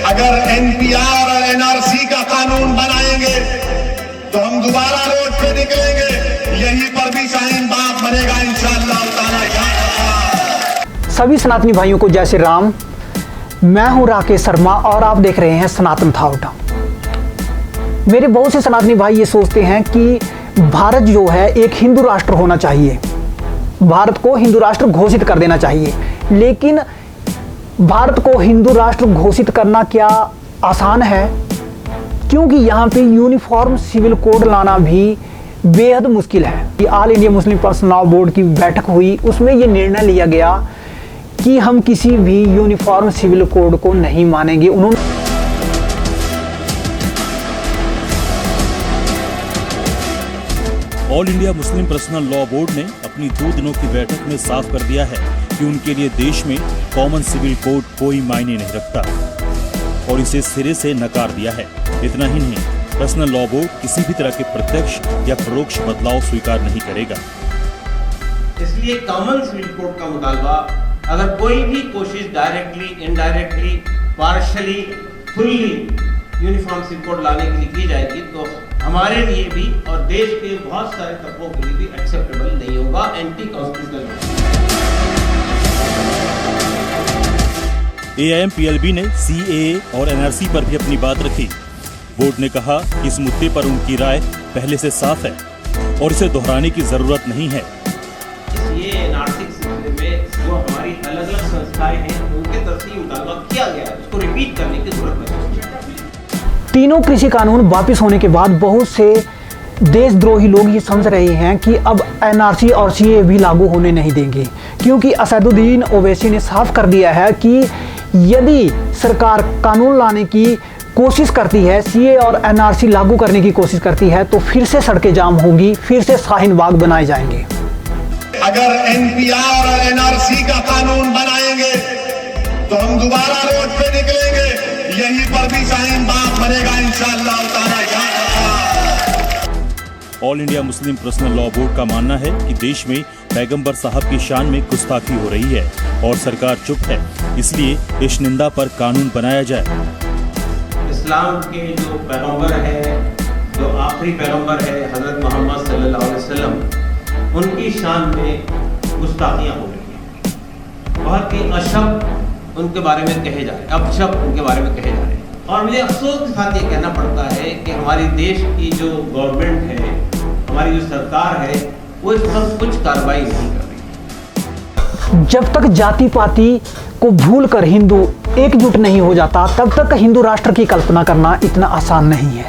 अगर एनपीआर और एनआरसी का कानून बनाएंगे तो हम दोबारा रोड पे निकलेंगे, यहीं पर भी शाहीन बाग बनेगा इंशाअल्लाह ताला। सभी सनातनी भाइयों को जय श्री राम। मैं हूं राकेश शर्मा और आप देख रहे हैं सनातन थाउट। मेरे बहुत से सनातनी भाई ये सोचते हैं कि भारत जो है एक हिंदू राष्ट्र होना चाहिए, भारत को हिंदू राष्ट्र घोषित कर देना चाहिए। लेकिन भारत को हिंदू राष्ट्र घोषित करना क्या आसान है? क्योंकि यहाँ पे यूनिफॉर्म सिविल कोड लाना भी बेहद मुश्किल है। All India Muslim personal law board की बैठक हुई, उसमें ये निर्णय लिया गया कि हम किसी भी यूनिफॉर्म सिविल कोड को नहीं मानेंगे। उन्होंने all India Muslim personal law board ने अपनी 2 दिनों की बैठक में साफ कर दिया है कि उनके लिए देश में कॉमन सिविल कोड कोई मायने नहीं रखता और इसे सिरे से नकार दिया है। इतना ही नहीं, पर्सनल लॉ बोर्ड किसी भी तरह के प्रत्यक्ष या परोक्ष बदलाव स्वीकार नहीं करेगा। इसलिए कॉमन सिविल कोड का मुतालबा अगर कोई भी कोशिश directly, indirectly, partially, fully uniform civil code लाने के लिए की जाएगी तो हमारे लिए भी और देश के बहुत सारे तबकों के लिए भी एक्सेप्टेबल नहीं होगा, एंटी कॉन्स्टिट्यूशनल। AIMPLB ने CAA और NRC पर भी अपनी बात रखी। बोर्ड ने कहा कि इस मुद्दे पर उनकी राय पहले से साफ है और इसे दोहराने की जरूरत नहीं है। ये NRC सिलसिले में जो हमारी अलग अलग संस्थाएं हैं उनके तरफ से मुतालबा किया गया है, उसको रिपीट करने की जरूरत नहीं। तीनों कृषि कानून वापस होने के बाद बहुत से देशद्रोही लोग ये समझ रहे हैं कि अब NRC और CAA भी लागू होने नहीं देंगे, क्योंकि असदुद्दीन ओवैसी ने साफ कर दिया है कि यदि सरकार कानून लाने की कोशिश करती है, CAA और NRC लागू करने की कोशिश करती है, तो फिर से सड़कें जाम होंगी, फिर से शाहीन बाग बनाए जाएंगे। अगर एनपीआर और एनआरसी का कानून बनाएंगे तो हम दोबारा रोड पे निकलेंगे, यहीं पर भी शाहीन बाग बनेगा इंशाअल्लाह ताला। All India Muslim personal law board का मानना है कि देश में पैगंबर साहब की शान में गुस्ताखी हो रही है और सरकार चुप है, इसलिए इस निंदा पर कानून बनाया जाए। इस्लाम के जो पैगंबर है, जो आखिरी पैगंबर है हजरत मोहम्मद सल्लल्लाहु अलैहि वसल्लम, उनकी शान में गुस्ताखियाँ हो रही हैं। बहुत ही अशब्द उनके बारे में कहे जा रहे हैं, अपशब्द उनके बारे में कहे जा रहे हैं। और मुझे अफसोस के साथ ये कहना पड़ता है कि हमारी देश की जो गवर्नमेंट है, हमारी जो सरकार है, वो इस पर कुछ कार्रवाई नहीं कर रही। जब तक जाति पाति को भूलकर हिंदू एकजुट नहीं हो जाता, तब तक हिंदू राष्ट्र की कल्पना करना इतना आसान नहीं है।